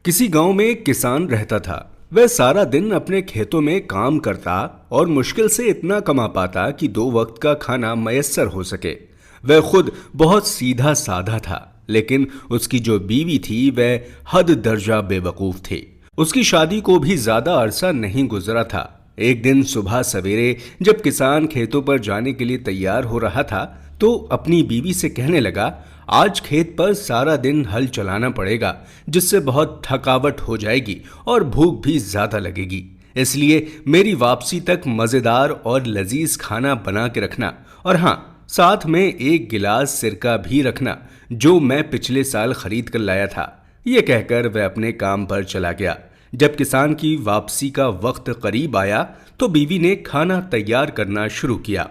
किसी गांव में एक किसान रहता था। वह सारा दिन अपने खेतों में काम करता और मुश्किल से इतना कमा पाता कि 2 वक्त का खाना मयस्सर हो सके। वह खुद बहुत सीधा साधा था, लेकिन उसकी जो बीवी थी वह हद दर्जा बेवकूफ थी। उसकी शादी को भी ज्यादा अरसा नहीं गुजरा था। एक दिन सुबह सवेरे जब किसान खेतों पर जाने के लिए तैयार हो रहा था तो अपनी बीवी से कहने लगा, आज खेत पर सारा दिन हल चलाना पड़ेगा, जिससे बहुत थकावट हो जाएगी और भूख भी ज्यादा लगेगी। इसलिए मेरी वापसी तक मजेदार और लजीज खाना बना के रखना, और हाँ, साथ में 1 गिलास सिरका भी रखना, जो मैं पिछले साल खरीद कर लाया था। ये कहकर वह अपने काम पर चला गया। जब किसान की वापसी का वक्त करीब आया तो बीवी ने खाना तैयार करना शुरू किया।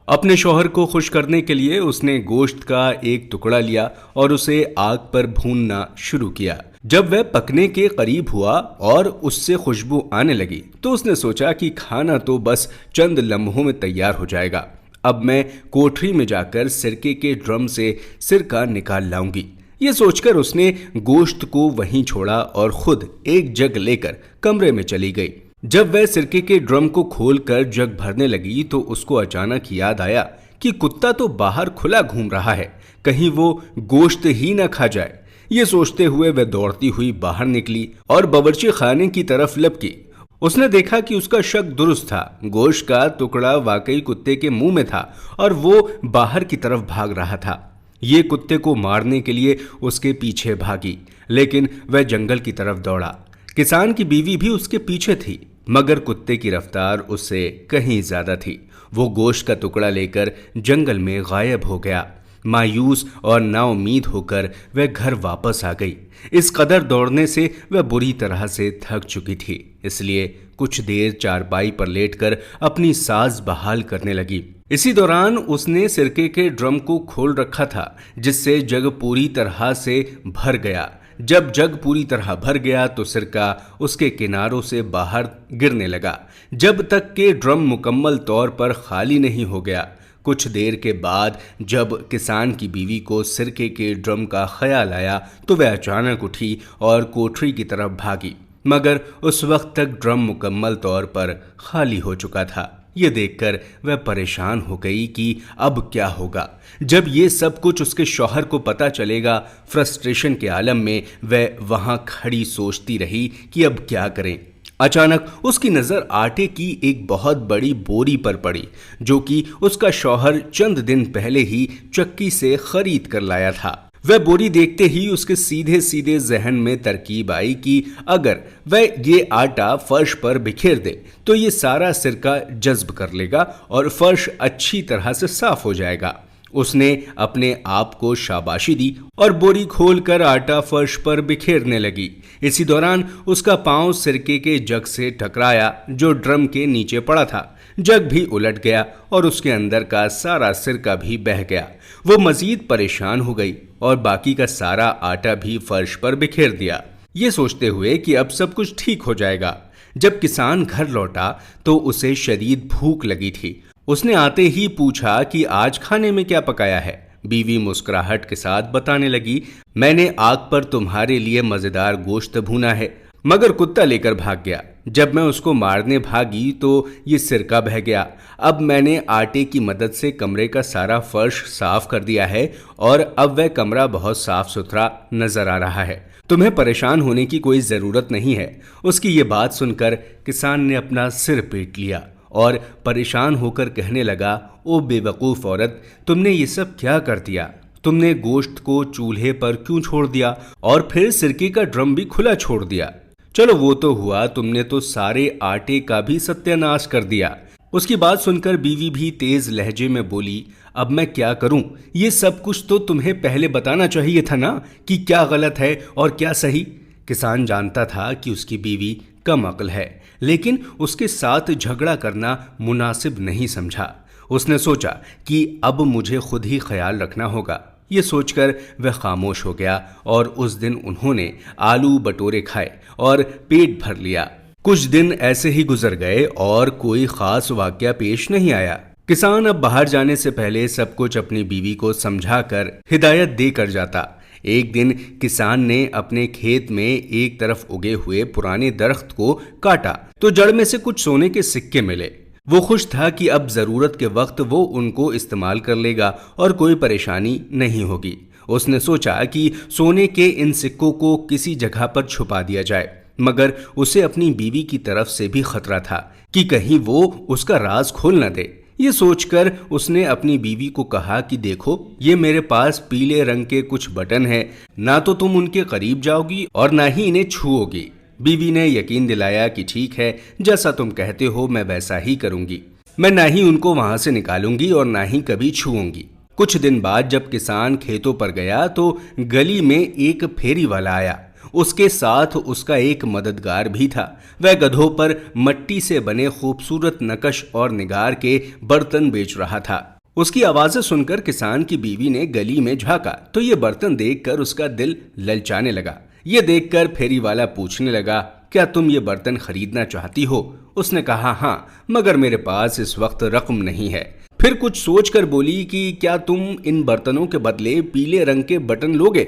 अपने शौहर को खुश करने के लिए उसने गोश्त का एक टुकड़ा लिया और उसे आग पर भूनना शुरू किया। जब वह पकने के करीब हुआ और उससे खुशबू आने लगी तो उसने सोचा कि खाना तो बस चंद लम्हों में तैयार हो जाएगा। अब मैं कोठरी में जाकर सिरके के ड्रम से सिरका निकाल लाऊंगी। ये सोचकर उसने गोश्त को वहीं छोड़ा और खुद एक जग लेकर कमरे में चली गई। जब वह सिरके के ड्रम को खोलकर जग भरने लगी तो उसको अचानक याद आया कि कुत्ता तो बाहर खुला घूम रहा है, कहीं वो गोश्त ही न खा जाए। ये सोचते हुए वह दौड़ती हुई बाहर निकली और बावर्ची खाने की तरफ लपकी। उसने देखा कि उसका शक दुरुस्त था। गोश्त का टुकड़ा वाकई कुत्ते के मुंह में था और वो बाहर की तरफ भाग रहा था। ये कुत्ते को मारने के लिए उसके पीछे भागी, लेकिन वह जंगल की तरफ दौड़ा। किसान की बीवी भी उसके पीछे थी, मगर कुत्ते की रफ्तार उससे कहीं ज्यादा थी। वो गोश्त का टुकड़ा लेकर जंगल में गायब हो गया। मायूस और नाउमीद होकर वह घर वापस आ गई। इस कदर दौड़ने से वह बुरी तरह से थक चुकी थी, इसलिए कुछ देर चारपाई पर लेटकर अपनी सांस बहाल करने लगी। इसी दौरान उसने सिरके के ड्रम को खोल रखा था, जिससे जग पूरी तरह से भर गया। जब जग पूरी तरह भर गया तो सिरका उसके किनारों से बाहर गिरने लगा, जब तक कि ड्रम मुकम्मल तौर पर खाली नहीं हो गया। कुछ देर के बाद जब किसान की बीवी को सिरके के ड्रम का ख्याल आया तो वह अचानक उठी और कोठरी की तरफ भागी, मगर उस वक्त तक ड्रम मुकम्मल तौर पर खाली हो चुका था। ये देखकर वह परेशान हो गई कि अब क्या होगा। जब ये सब कुछ उसके शौहर को पता चलेगा, फ्रस्ट्रेशन के आलम में वह वहां खड़ी सोचती रही कि अब क्या करें। अचानक उसकी नजर आटे की एक बहुत बड़ी बोरी पर पड़ी, जो कि उसका शौहर चंद दिन पहले ही चक्की से खरीद कर लाया था। वह बोरी देखते ही उसके सीधे सीधे जहन में तरकीब आई कि अगर वह ये आटा फर्श पर बिखेर दे तो ये सारा सिरका जज्ब कर लेगा और फर्श अच्छी तरह से साफ हो जाएगा। उसने अपने आप को शाबाशी दी और बोरी खोलकर आटा फर्श पर बिखेरने लगी। इसी दौरान उसका पांव सिरके के जग से टकराया, जो ड्रम के नीचे पड़ा था। जग भी उलट गया और उसके अंदर का सारा सिरका भी बह गया। वो मजीद परेशान हो गई और बाकी का सारा आटा भी फर्श पर बिखेर दिया, ये सोचते हुए कि अब सब कुछ ठीक हो जाएगा। जब किसान घर लौटा तो उसे शदीद भूख लगी थी। उसने आते ही पूछा कि आज खाने में क्या पकाया है। बीवी मुस्कुराहट के साथ बताने लगी, मैंने आग पर तुम्हारे लिए मजेदार गोश्त भूना है, मगर कुत्ता लेकर भाग गया। जब मैं उसको मारने भागी तो ये सिरका बह गया। अब मैंने आटे की मदद से कमरे का सारा फर्श साफ कर दिया है और अब वह कमरा बहुत साफ सुथरा नजर आ रहा है। तुम्हें परेशान होने की कोई जरूरत नहीं है। उसकी ये बात सुनकर किसान ने अपना सिर पीट लिया और परेशान होकर कहने लगा, ओ बेवकूफ़ औरत, तुमने ये सब क्या कर दिया? तुमने गोश्त को चूल्हे पर क्यों छोड़ दिया और फिर सिरके का ड्रम भी खुला छोड़ दिया? चलो वो तो हुआ, तुमने तो सारे आटे का भी सत्यानाश कर दिया। उसकी बात सुनकर बीवी भी तेज लहजे में बोली, अब मैं क्या करूं? ये सब कुछ तो तुम्हें पहले बताना चाहिए था ना कि क्या गलत है और क्या सही। किसान जानता था कि उसकी बीवी कम अक्ल है, लेकिन उसके साथ झगड़ा करना मुनासिब नहीं समझा। उसने सोचा कि अब मुझे खुद ही ख्याल रखना होगा। ये सोचकर वह खामोश हो गया और उस दिन उन्होंने आलू बटोरे खाए और पेट भर लिया। कुछ दिन ऐसे ही गुजर गए और कोई खास वाकया पेश नहीं आया। किसान अब बाहर जाने से पहले सब कुछ अपनी बीवी को समझाकर हिदायत देकर जाता। एक दिन किसान ने अपने खेत में एक तरफ उगे हुए पुराने दरख्त को काटा तो जड़ में से कुछ सोने के सिक्के मिले। वो खुश था कि अब जरूरत के वक्त वो उनको इस्तेमाल कर लेगा और कोई परेशानी नहीं होगी। उसने सोचा कि सोने के इन सिक्कों को किसी जगह पर छुपा दिया जाए, मगर उसे अपनी बीवी की तरफ से भी खतरा था कि कहीं वो उसका राज खोल न दे। ये सोचकर उसने अपनी बीवी को कहा कि देखो, ये मेरे पास पीले रंग के कुछ बटन हैं, ना तो तुम उनके करीब जाओगी और ना ही इन्हें छुओगी। बीवी ने यकीन दिलाया कि ठीक है, जैसा तुम कहते हो मैं वैसा ही करूंगी। मैं ना ही उनको वहां से निकालूंगी और ना ही कभी छुऊंगी। कुछ दिन बाद जब किसान खेतों पर गया तो गली में एक फेरी वाला आया। उसके साथ उसका एक मददगार भी था। वह गधों पर मट्टी से बने खूबसूरत नकश और निगार के बर्तन बेच रहा था। उसकी आवाजें सुनकर किसान की बीवी ने गली में झांका तो ये बर्तन देखकर उसका दिल ललचाने लगा। ये देखकर फेरी वाला पूछने लगा, क्या तुम ये बर्तन खरीदना चाहती हो? उसने कहा, हाँ, मगर मेरे पास इस वक्त रकम नहीं है। फिर कुछ सोचकर बोली कि क्या तुम इन बर्तनों के बदले पीले रंग के बटन लोगे?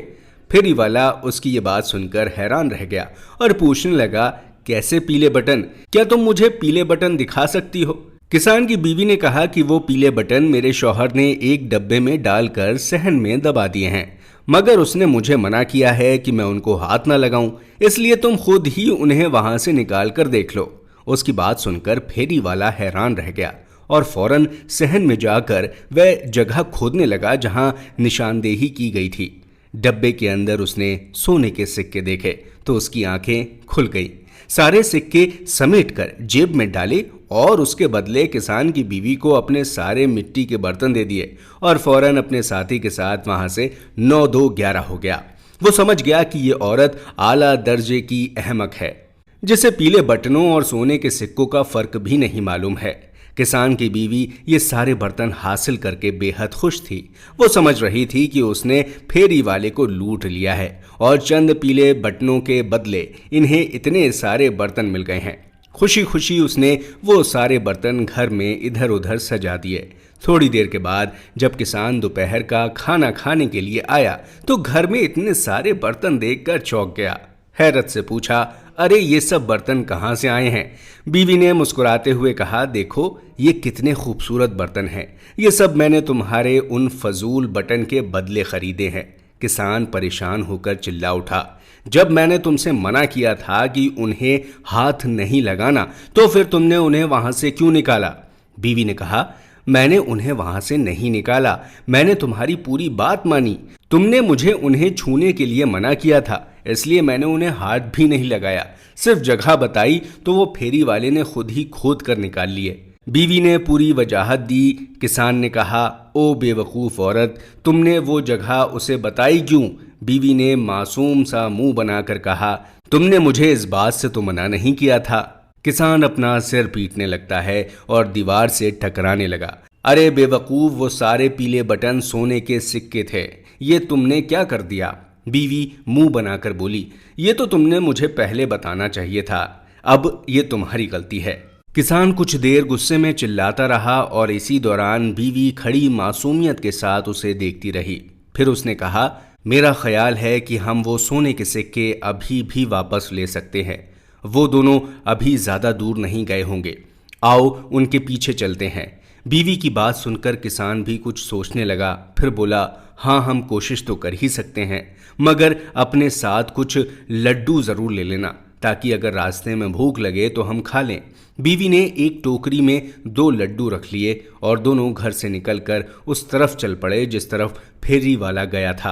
फेरी वाला उसकी ये बात सुनकर हैरान रह गया और पूछने लगा, कैसे पीले बटन? क्या तुम मुझे पीले बटन दिखा सकती हो? किसान की बीवी ने कहा कि वो पीले बटन मेरे शौहर ने एक डब्बे में डालकर सहन में दबा दिए हैं, मगर उसने मुझे मना किया है कि मैं उनको हाथ ना लगाऊं, इसलिए तुम खुद ही उन्हें वहां से निकाल कर देख लो। उसकी बात सुनकर फेरी वाला हैरान रह गया और फौरन सहन में जाकर वह जगह खोदने लगा जहां निशानदेही की गई थी। डब्बे के अंदर उसने सोने के सिक्के देखे तो उसकी आंखें खुल गईं। सारे सिक्के समेटकर जेब में डाले और उसके बदले किसान की बीवी को अपने सारे मिट्टी के बर्तन दे दिए और फौरन अपने साथी के साथ वहां से 9-2-11 हो गया। वो समझ गया कि ये औरत आला दर्जे की अहमक है, जिसे पीले बटनों और सोने के सिक्कों का फर्क भी नहीं मालूम है। किसान की बीवी ये सारे बर्तन हासिल करके बेहद खुश थी। वो समझ रही थी कि उसने फेरी वाले को लूट लिया है और चंद पीले बटनों के बदले इन्हें इतने सारे बर्तन मिल गए हैं। खुशी खुशी उसने वो सारे बर्तन घर में इधर उधर सजा दिए। थोड़ी देर के बाद जब किसान दोपहर का खाना खाने के लिए आया तो घर में इतने सारे बर्तन देखकर चौंक गया। हैरत से पूछा, अरे ये सब बर्तन कहाँ से आए हैं? बीवी ने मुस्कुराते हुए कहा, देखो ये कितने खूबसूरत बर्तन हैं, ये सब मैंने तुम्हारे उन फजूल बटन के बदले खरीदे हैं। किसान परेशान होकर चिल्ला उठा, जब मैंने तुमसे मना किया था कि उन्हें हाथ नहीं लगाना तो फिर तुमने उन्हें वहां से क्यों निकाला? बीवी ने कहा, मैंने उन्हें वहां से नहीं निकाला, मैंने तुम्हारी पूरी बात मानी। तुमने मुझे उन्हें छूने के लिए मना किया था, इसलिए मैंने उन्हें हाथ भी नहीं लगाया। सिर्फ जगह बताई तो वो फेरी वाले ने खुद ही खोद कर निकाल लिए। बीवी ने पूरी वजाहत दी। किसान ने कहा, ओ बेवकूफ़ औरत, तुमने वो जगह उसे बताई क्यों? बीवी ने मासूम सा मुंह बनाकर कहा, तुमने मुझे इस बात से तो मना नहीं किया था। किसान अपना सिर पीटने लगता है और दीवार से टकराने लगा। अरे बेवकूफ़, वो सारे पीले बटन सोने के सिक्के थे, ये तुमने क्या कर दिया? बीवी मुंह बनाकर बोली, ये तो तुमने मुझे पहले बताना चाहिए था, अब ये तुम्हारी गलती है। किसान कुछ देर गुस्से में चिल्लाता रहा और इसी दौरान बीवी खड़ी मासूमियत के साथ उसे देखती रही। फिर उसने कहा, मेरा ख्याल है कि हम वो सोने के सिक्के अभी भी वापस ले सकते हैं। वो दोनों अभी ज़्यादा दूर नहीं गए होंगे, आओ उनके पीछे चलते हैं। बीवी की बात सुनकर किसान भी कुछ सोचने लगा। फिर बोला, हाँ, हम कोशिश तो कर ही सकते हैं, मगर अपने साथ कुछ लड्डू ज़रूर ले लेना, ताकि अगर रास्ते में भूख लगे तो हम खा लें। बीवी ने एक टोकरी में 2 लड्डू रख लिए और दोनों घर से निकलकर उस तरफ चल पड़े जिस तरफ फेरी वाला गया था।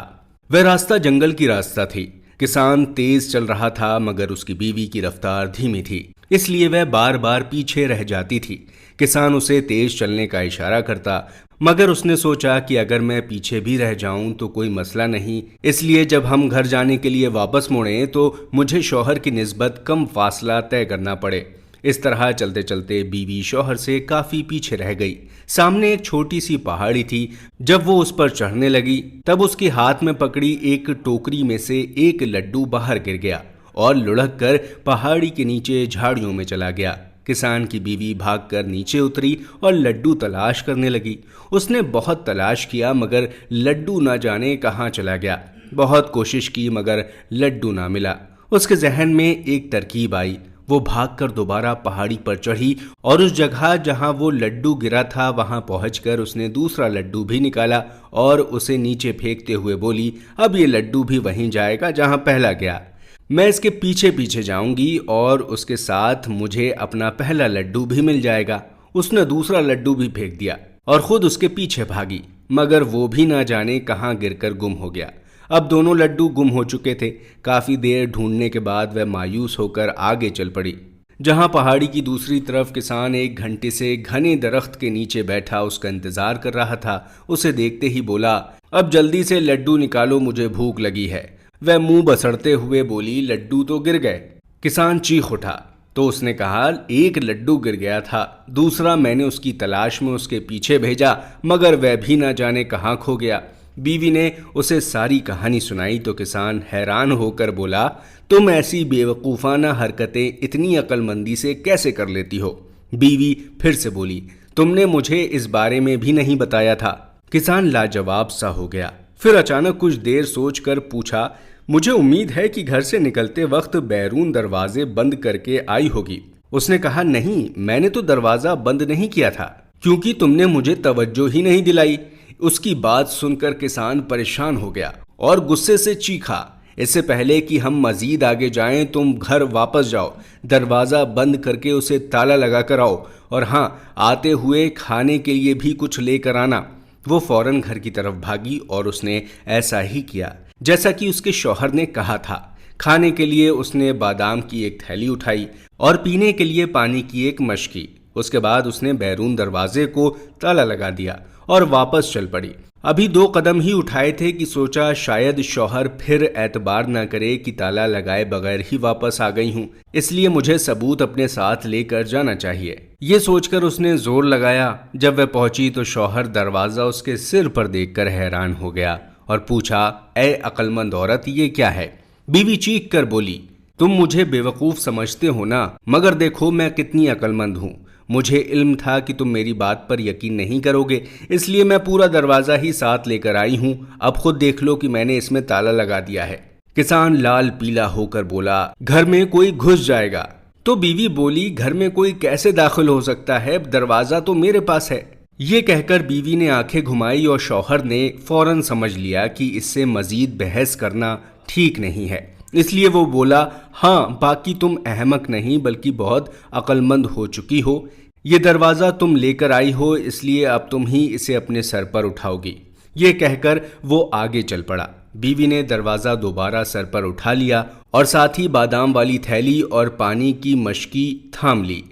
वह रास्ता जंगल की रास्ता थी। किसान तेज चल रहा था मगर उसकी बीवी की रफ्तार धीमी थी, इसलिए वह बार बार पीछे रह जाती थी। किसान उसे तेज चलने का इशारा करता, मगर उसने सोचा कि अगर मैं पीछे भी रह जाऊं तो कोई मसला नहीं, इसलिए जब हम घर जाने के लिए वापस मुड़ें तो मुझे शौहर की निस्बत कम फासला तय करना पड़े। इस तरह चलते चलते बीवी शौहर से काफी पीछे रह गई। सामने एक छोटी सी पहाड़ी थी। जब वो उस पर चढ़ने लगी तब उसके हाथ में पकड़ी एक टोकरी में से एक लड्डू बाहर गिर गया और लुढ़क कर पहाड़ी के नीचे झाड़ियों में चला गया। किसान की बीवी भागकर नीचे उतरी और लड्डू तलाश करने लगी। उसने बहुत तलाश किया मगर लड्डू न जाने कहाँ चला गया। बहुत कोशिश की मगर लड्डू ना मिला। उसके जहन में एक तरकीब आई। वो भागकर दोबारा पहाड़ी पर चढ़ी और उस जगह जहां वो लड्डू गिरा था वहां पहुंचकर उसने दूसरा लड्डू भी निकाला और उसे नीचे फेंकते हुए बोली, अब ये लड्डू भी वहीं जाएगा जहां पहला गया। मैं इसके पीछे पीछे जाऊंगी और उसके साथ मुझे अपना पहला लड्डू भी मिल जाएगा। उसने दूसरा लड्डू भी फेंक दिया और खुद उसके पीछे भागी, मगर वो भी ना जाने कहाँ गिरकर गुम हो गया। अब दोनों लड्डू गुम हो चुके थे। काफी देर ढूंढने के बाद वह मायूस होकर आगे चल पड़ी। जहां पहाड़ी की दूसरी तरफ किसान 1 घंटे से घने दरख्त के नीचे बैठा उसका इंतजार कर रहा था, उसे देखते ही बोला, अब जल्दी से लड्डू निकालो, मुझे भूख लगी है। वह मुंह बसड़ते हुए बोली, लड्डू तो गिर गए। किसान चीख उठा तो उसने कहा, एक लड्डू गिर गया था, दूसरा मैंने उसकी तलाश में उसके पीछे भेजा मगर वह भी ना जाने कहाँ खो गया। बीवी ने उसे सारी कहानी सुनाई तो किसान हैरान होकर बोला, तुम ऐसी बेवकूफ़ाना हरकतें इतनी अक्लमंदी से कैसे कर लेती हो। बीवी फिर से बोली, तुमने मुझे इस बारे में भी नहीं बताया था। किसान लाजवाब सा हो गया। फिर अचानक कुछ देर सोचकर पूछा, मुझे उम्मीद है कि घर से निकलते वक्त बैरून दरवाजे बंद करके आई होगी। उसने कहा, नहीं, मैंने तो दरवाजा बंद नहीं किया था क्योंकि तुमने मुझे तवज्जो ही नहीं दिलाई। उसकी बात सुनकर किसान परेशान हो गया और गुस्से से चीखा, इससे पहले कि हम मजीद आगे जाएं तुम घर वापस जाओ, दरवाज़ा बंद करके उसे ताला लगा कर आओ और हाँ, आते हुए खाने के लिए भी कुछ लेकर आना। वो फौरन घर की तरफ भागी और उसने ऐसा ही किया जैसा कि उसके शौहर ने कहा था। खाने के लिए उसने बादाम की एक थैली उठाई और पीने के लिए पानी की एक मशकी। उसके बाद उसने बैरून दरवाजे को ताला लगा दिया और वापस चल पड़ी। अभी 2 कदम ही उठाए थे कि सोचा शायद शौहर फिर एतबार न करे कि ताला लगाए बगैर ही वापस आ गई हूँ, इसलिए मुझे सबूत अपने साथ लेकर जाना चाहिए। ये सोचकर उसने जोर लगाया। जब वह पहुंची तो शौहर दरवाजा उसके सिर पर देखकर हैरान हो गया और पूछा, ए अक्लमंद औरत, ये क्या है। बीवी चीख कर बोली, तुम मुझे बेवकूफ़ समझते हो ना, मगर देखो मैं कितनी अक्लमंद हूँ। मुझे इल्म था कि तुम मेरी बात पर यकीन नहीं करोगे, इसलिए मैं पूरा दरवाज़ा ही साथ लेकर आई हूँ। अब खुद देख लो कि मैंने इसमें ताला लगा दिया है। किसान लाल पीला होकर बोला, घर में कोई घुस जाएगा। तो बीवी बोली, घर में कोई कैसे दाखिल हो सकता है, दरवाज़ा तो मेरे पास है। ये कहकर बीवी ने आंखें घुमाई और शौहर ने फौरन समझ लिया कि इससे मजीद बहस करना ठीक नहीं है, इसलिए वो बोला, हाँ, बाकी तुम अहमक नहीं बल्कि बहुत अक्लमंद हो चुकी हो। ये दरवाज़ा तुम लेकर आई हो, इसलिए अब तुम ही इसे अपने सर पर उठाओगी। ये कहकर वो आगे चल पड़ा। बीवी ने दरवाज़ा दोबारा सर पर उठा लिया और साथ ही बादाम वाली थैली और पानी की मशकी थाम ली।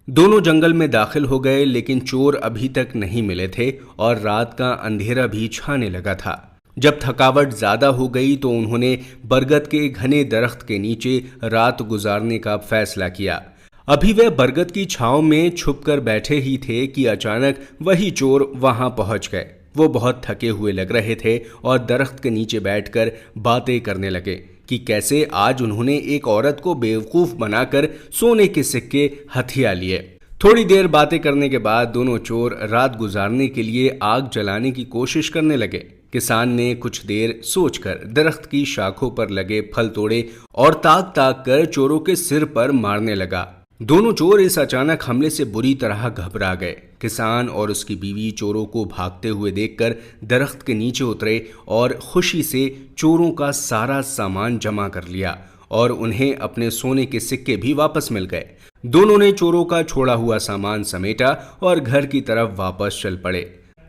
दोनों जंगल में दाखिल हो गए, लेकिन चोर अभी तक नहीं मिले थे और रात का अंधेरा भी छाने लगा था। जब थकावट ज्यादा हो गई तो उन्होंने बरगद के घने दरख्त के नीचे रात गुजारने का फैसला किया। अभी वे बरगद की छांव में छुपकर बैठे ही थे कि अचानक वही चोर वहां पहुंच गए। वो बहुत थके हुए लग रहे थे और दरख्त के नीचे बैठकर बातें करने लगे कि कैसे आज उन्होंने एक औरत को बेवकूफ़ बनाकर सोने के सिक्के हथिया लिए। थोड़ी देर बातें करने के बाद दोनों चोर रात गुजारने के लिए आग जलाने की कोशिश करने लगे। किसान ने कुछ देर सोचकर दरख्त की शाखों पर लगे फल तोड़े और ताक ताक कर चोरों के सिर पर मारने लगा। दोनों चोर इस अचानक हमले से बुरी तरह घबरा गए। किसान और उसकी बीवी चोरों को भागते हुए देखकर दरख्त के नीचे उतरे और खुशी से चोरों का सारा सामान जमा कर लिया और उन्हें अपने सोने के सिक्के भी वापस मिल गए। दोनों ने चोरों का छोड़ा हुआ सामान समेटा और घर की तरफ वापस चल पड़े।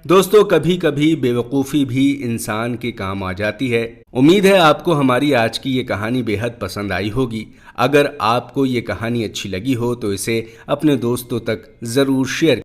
दोस्तों, कभी कभी बेवकूफ़ी भी इंसान के काम आ जाती है। उम्मीद है आपको हमारी आज की ये कहानी बेहद पसंद आई होगी। अगर आपको ये कहानी अच्छी लगी हो तो इसे अपने दोस्तों तक ज़रूर शेयर